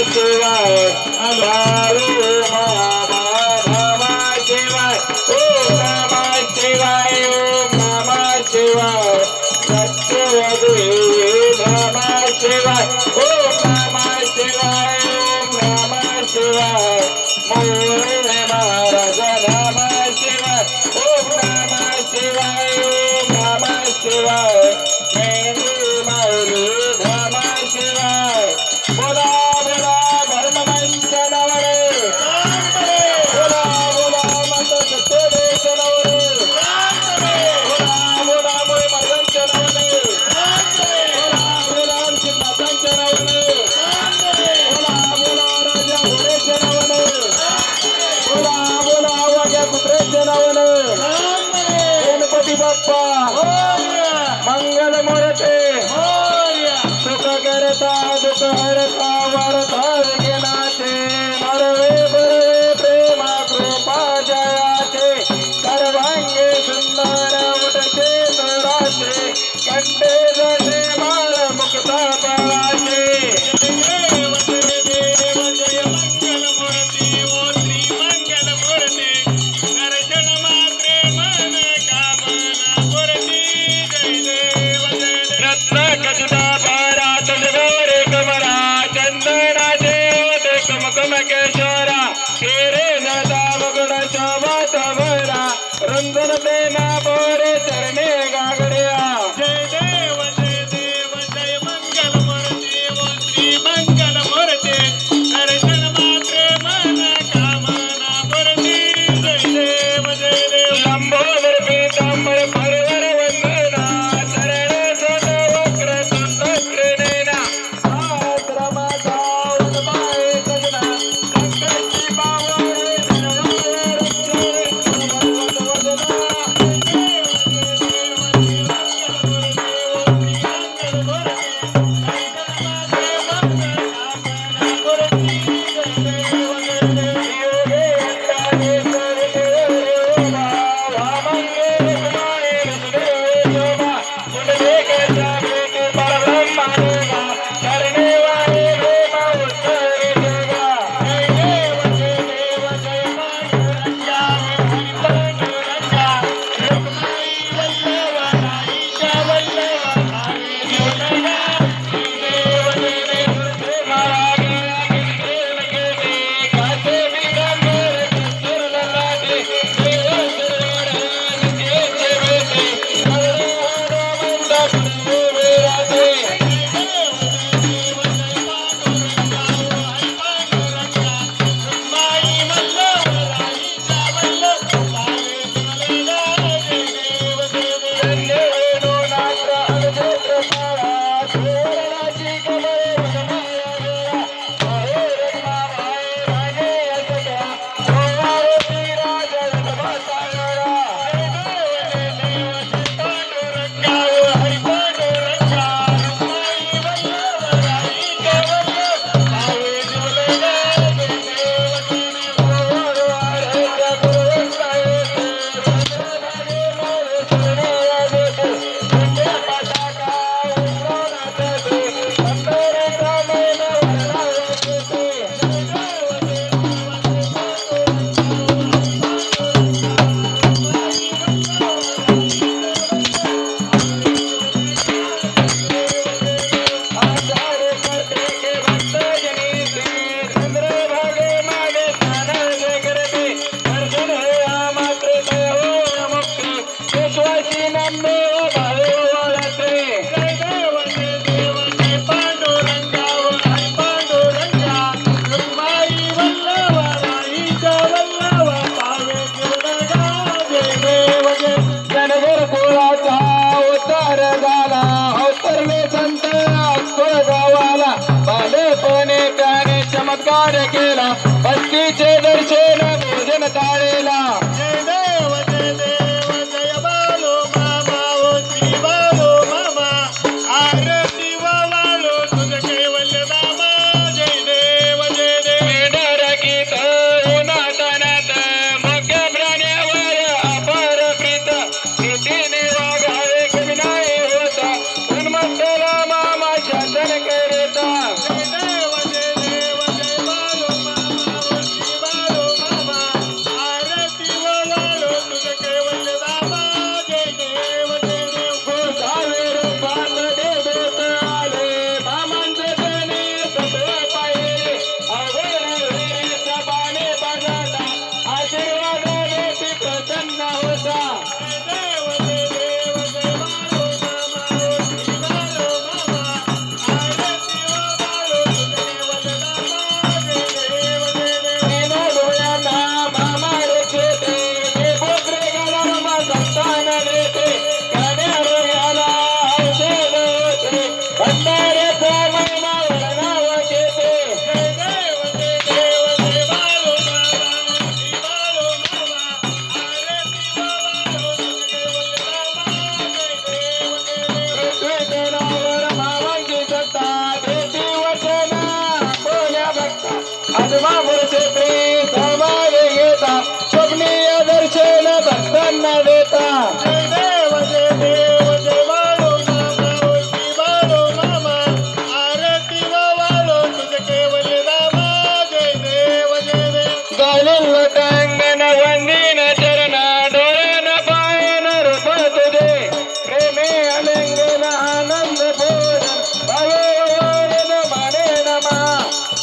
शिवाय बाळू मामा नमः शिवाय ओम नमः शिवाय ओम नमः शिवाय सत्यवदेवी नमः शिवाय ओम नमः शिवाय ओम नमः शिवाय मोरे महाराज नमः शिवाय ओम नमः शिवाय ओम नमः शिवाय मेंदू माऊली नमः शिवाय बोला बोला धर्ममंच नवरे बोला बोला माता सत्यदेश नवरे बोला बोला मोरे महाराज नवरे बोला बोला सिद्धांत नवरे बोला बोला राजा घोडेश नवरे बोला बोला वाघ्या कुत्रेश नवरे गणपती बाप्पा मंगल मूर्ती सुख करता दुख हरता वरता विघ्नाचे नरवे बरवे प्रेमा कृपा जयाचे सर्वांगे सुंदर उठचे तोराचे कंठे जसे माळ मुक्ता बळाचे रंजन देना बोरे चरणे गागड्या जय देव जय मंगल मूर्ती ओ श्री मंगल मूर्ती दर्शन मात्रे मन कामना मूर्ती जय देव लंबोदर पीतांबर परवर वंदना चरण सोत वक्र सुंदर नैना आश्रमाचा उन्माय सजना संकटी पावळे चमत्कार केला भक्तीचे दर्शन भोजन ताळेला जय देव जय बालो मामा ओ श्री बालो मामा आरती वालो तुझ कैवल्य नामा जय देव डर गीत नाटनात मग प्राण्यावर अपार प्रीत भीतीने वागावे कमी नाही होता उन्मत्तला मामा शासन करता जय देव आजमापूरचे प्रिय सहभागी घेता स्वप्नीय दर्शन भक्तांना देता जय देव जय बाळू मामा ओटी बाळू मामा आरती वाळू तुझे केवल दामा जय देव गालिल लोटांगण वंदीन चरण डोळ्यान पायन रूप तुझे प्रेमे अलिंगन आनंद भोजन भगवान माने नमा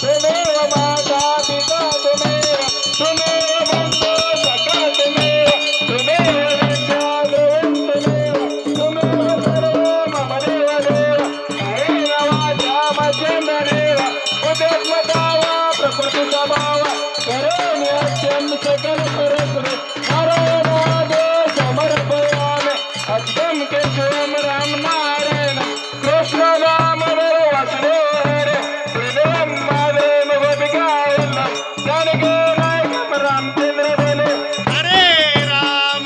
तुमेव माता पिता तुमेव बंधू सखा तुमेव विद्या द्रवण तुमेव सर्व मम देव देव हरे नवाचा मचंद देव उद्योत्मकावा प्रकृती स्वभाव करोमि अत्यं सकल परस्पर नारायणादो समर्पयामि अद्भुतं केशवं राम नारायण कृष्ण दामोदर वासुदेव हरे हृदयं माधवं गोपिका वल्लभ जानकी नायकं रामचंद्र बोले हरे राम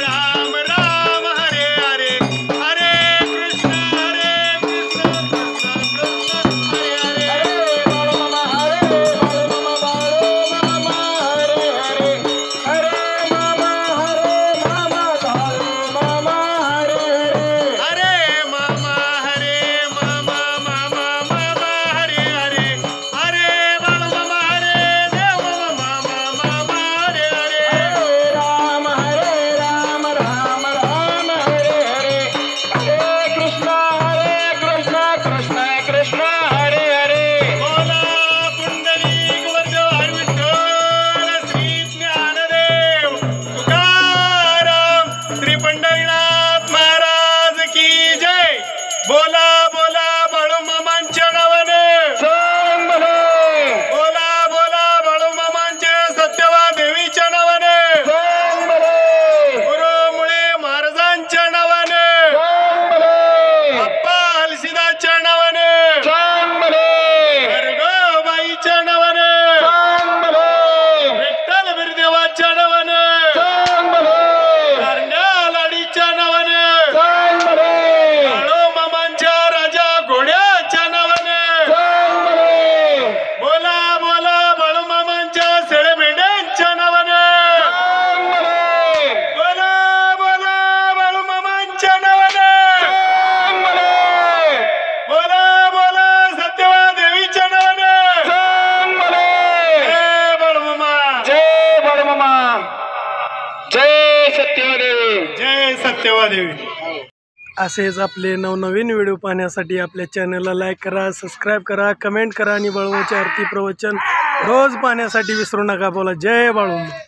राम राम हरे हरे हरे कृष्ण कृष्ण कृष्ण हरे हरे हरे बाळू मामा हरे हरे हरे मामा बाळू मामा हरे हरे हरे मामा हरे हरे हरे बाळू मामा हरे देव मामा हरे हरे हरे राम राम राम हरे हरे हरे कृष्ण कृष्ण कृष्ण हरे हरे बोला पुंडलिक वरदेव विठ्ठल श्री ज्ञानदेव तुकाराम श्री पंढरीनाथ महाराज की जय बोला बोला बाळू मामांच्या नावाने सांग भले बोला बाळू मामांचे सत्यवा देवीच्या नावाने सांग भले गुरुमुळे महाराजांच्या नावाने सांग भले अप्पा हलसीदाच्या नावाने सांग भले गर्गोबाईच्या नावाने सांग भले विठ्ठल बिरदेवाच्या नावाने सांग भले करण्या लाडीच्या नावाने सांग भले बाळू मामांच्या राजा घोड्याच्या नावाने सांग भले बोला बाळू मामांच्या शेळे मेंढ्यांच्या नावाने सांग भले बोला बाळू मामांच्या नावाने सांग भले बोला सत्यवा देवीच्या नावाने सांग भले जय बाळू मामा जय बाळू मामा जय सत्यदेवी जय सत्यवा देवी. असेच आपले नवनवीन व्हिडिओ पाहण्यासाठी आपल्या चॅनलला लाईक करा, सबस्क्राईब करा, कमेंट करा आणि बाळूमामाची आरती प्रवचन रोज पाहण्यासाठी विसरू नका. बोला जय बाळूमामा.